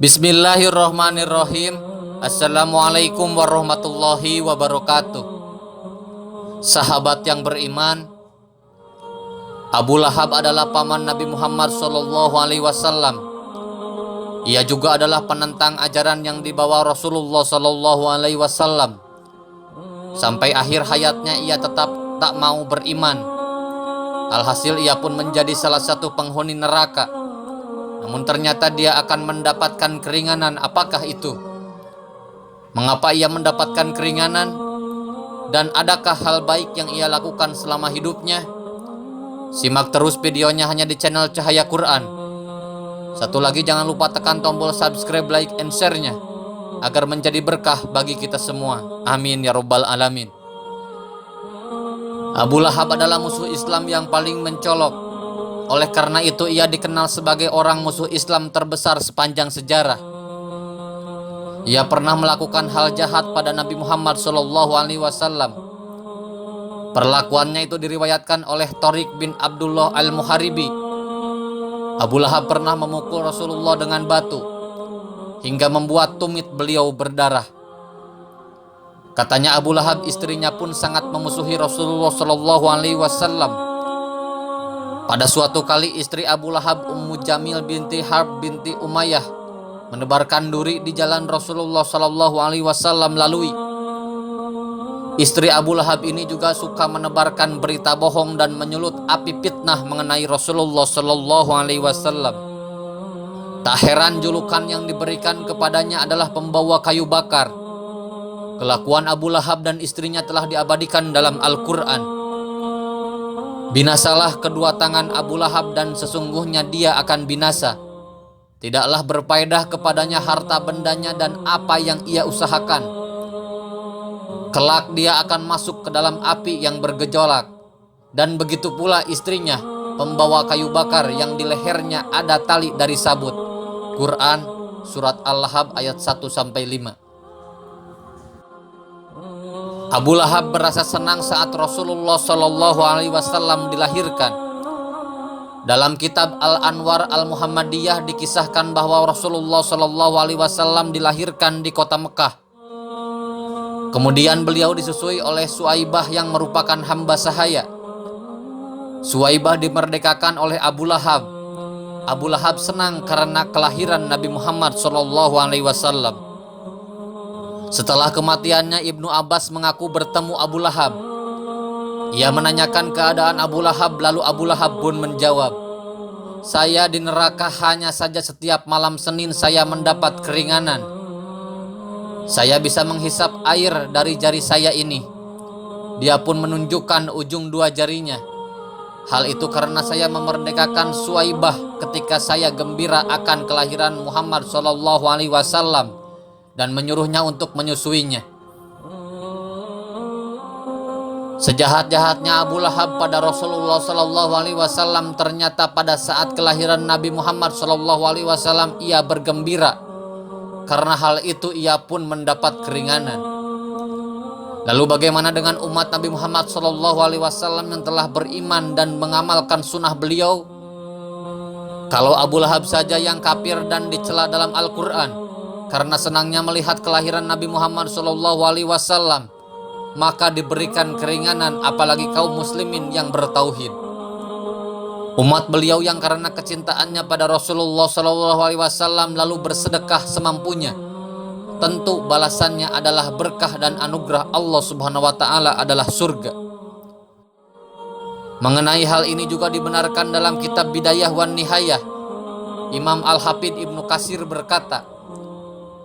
Bismillahirrahmanirrahim. Assalamualaikum warahmatullahi wabarakatuh. Sahabat yang beriman, Abu Lahab adalah paman Nabi Muhammad SAW. Ia juga adalah penentang ajaran yang dibawa Rasulullah SAW. Sampai akhir hayatnya ia tetap tak mau beriman. Alhasil ia pun menjadi salah satu penghuni neraka. Namun ternyata dia akan mendapatkan keringanan. Apakah itu? Mengapa ia mendapatkan keringanan? Dan adakah hal baik yang ia lakukan selama hidupnya? Simak terus videonya hanya di channel Cahaya Quran. Satu lagi, jangan lupa tekan tombol subscribe, like, and share-nya agar menjadi berkah bagi kita semua. Amin ya rabbal alamin. Abu Lahab adalah musuh Islam yang paling mencolok. Oleh karena itu ia dikenal sebagai orang musuh Islam terbesar sepanjang sejarah. Ia pernah melakukan hal jahat pada Nabi Muhammad SAW. Perlakuannya itu diriwayatkan oleh Thariq bin Abdullah al-Muharibi. Abu Lahab pernah memukul Rasulullah dengan batu hingga membuat tumit beliau berdarah. Katanya Abu Lahab istrinya pun sangat memusuhi Rasulullah SAW. Pada suatu kali istri Abu Lahab, Ummu Jamil binti Harb binti Umayyah, menebarkan duri di jalan Rasulullah SAW lalui. Istri Abu Lahab ini juga suka menebarkan berita bohong dan menyulut api fitnah mengenai Rasulullah SAW. Tak heran julukan yang diberikan kepadanya adalah pembawa kayu bakar. Kelakuan Abu Lahab dan istrinya telah diabadikan dalam Al-Quran. Binasalah kedua tangan Abu Lahab dan sesungguhnya dia akan binasa. Tidaklah berfaedah kepadanya harta bendanya dan apa yang ia usahakan. Kelak dia akan masuk ke dalam api yang bergejolak. Dan begitu pula istrinya, pembawa kayu bakar yang di lehernya ada tali dari sabut. Quran Surat Al-Lahab ayat 1-5. Abu Lahab merasa senang saat Rasulullah SAW dilahirkan. Dalam kitab Al-Anwar Al-Muhammadiyah dikisahkan bahwa Rasulullah SAW dilahirkan di kota Mekah. Kemudian beliau disusui oleh Suwaibah yang merupakan hamba sahaya. Suwaibah dimerdekakan oleh Abu Lahab. Abu Lahab senang karena kelahiran Nabi Muhammad SAW. Setelah kematiannya, Ibnu Abbas mengaku bertemu Abu Lahab. Ia menanyakan keadaan Abu Lahab, lalu Abu Lahab pun menjawab, "Saya di neraka hanya saja setiap malam Senin saya mendapat keringanan. Saya bisa menghisap air dari jari saya ini." Dia pun menunjukkan ujung dua jarinya. Hal itu karena saya memerdekakan Suwaibah ketika saya gembira akan kelahiran Muhammad SAW. Dan menyuruhnya untuk menyusuinya. Sejahat-jahatnya Abu Lahab pada Rasulullah SAW, ternyata pada saat kelahiran Nabi Muhammad SAW ia bergembira. Karena hal itu ia pun mendapat keringanan. Lalu bagaimana dengan umat Nabi Muhammad SAW yang telah beriman dan mengamalkan sunnah beliau? Kalau Abu Lahab saja yang kafir dan dicela dalam Al-Quran karena senangnya melihat kelahiran Nabi Muhammad SAW, maka diberikan keringanan, apalagi kaum muslimin yang bertauhid. Umat beliau yang karena kecintaannya pada Rasulullah SAW lalu bersedekah semampunya, tentu balasannya adalah berkah dan anugerah Allah Subhanahu wa Ta'ala adalah surga. Mengenai hal ini juga dibenarkan dalam kitab Bidayah wan Nihayah. Imam Al-Hafidh Ibnu Katsir berkata,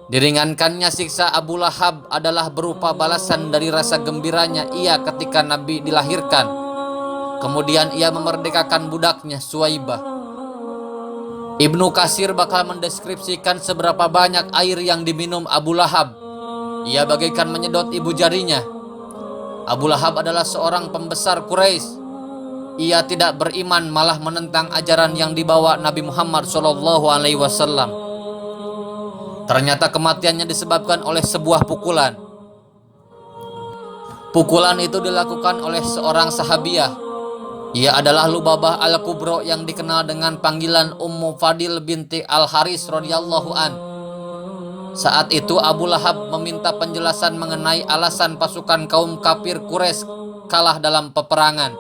diringankannya siksa Abu Lahab adalah berupa balasan dari rasa gembiranya ia ketika Nabi dilahirkan. Kemudian ia memerdekakan budaknya Suwaibah. Ibnu Katsir bakal mendeskripsikan seberapa banyak air yang diminum Abu Lahab. Ia bagaikan menyedot ibu jarinya. Abu Lahab adalah seorang pembesar Quraisy. Ia tidak beriman, malah menentang ajaran yang dibawa Nabi Muhammad SAW. Ternyata kematiannya disebabkan oleh sebuah pukulan. Pukulan itu dilakukan oleh seorang sahabiah. Ia adalah Lubabah Al-Kubro yang dikenal dengan panggilan Ummu Fadil binti Al-Haris radhiyallahu an. Saat itu Abu Lahab meminta penjelasan mengenai alasan pasukan kaum kafir Quraisy kalah dalam peperangan.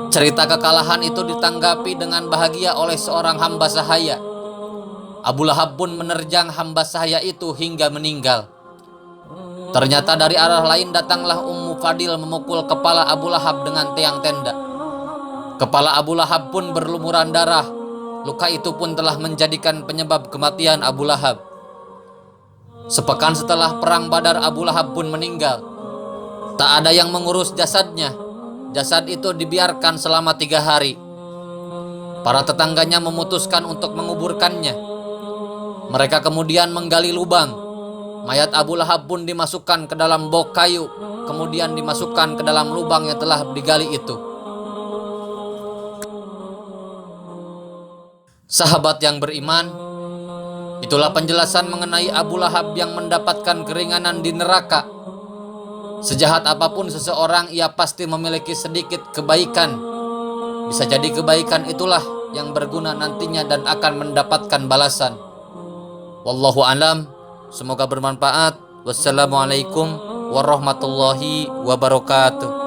Cerita kekalahan itu ditanggapi dengan bahagia oleh seorang hamba sahaya. Abu Lahab pun menerjang hamba sahaya itu hingga meninggal. Ternyata dari arah lain datanglah Ummu Fadil memukul kepala Abu Lahab dengan tiang tenda. Kepala Abu Lahab pun berlumuran darah. Luka itu pun telah menjadikan penyebab kematian Abu Lahab. Sepekan setelah perang Badar, Abu Lahab pun meninggal. Tak ada yang mengurus jasadnya. Jasad itu dibiarkan selama 3 hari. Para tetangganya memutuskan untuk menguburkannya. Mereka kemudian menggali lubang. Mayat Abu Lahab pun dimasukkan ke dalam bok kayu, kemudian dimasukkan ke dalam lubang yang telah digali itu. Sahabat yang beriman, itulah penjelasan mengenai Abu Lahab yang mendapatkan keringanan di neraka. Sejahat apapun seseorang, ia pasti memiliki sedikit kebaikan. Bisa jadi kebaikan itulah yang berguna nantinya dan akan mendapatkan balasan. Wallahu alam. Semoga bermanfaat. Wassalamualaikum warahmatullahi wabarakatuh.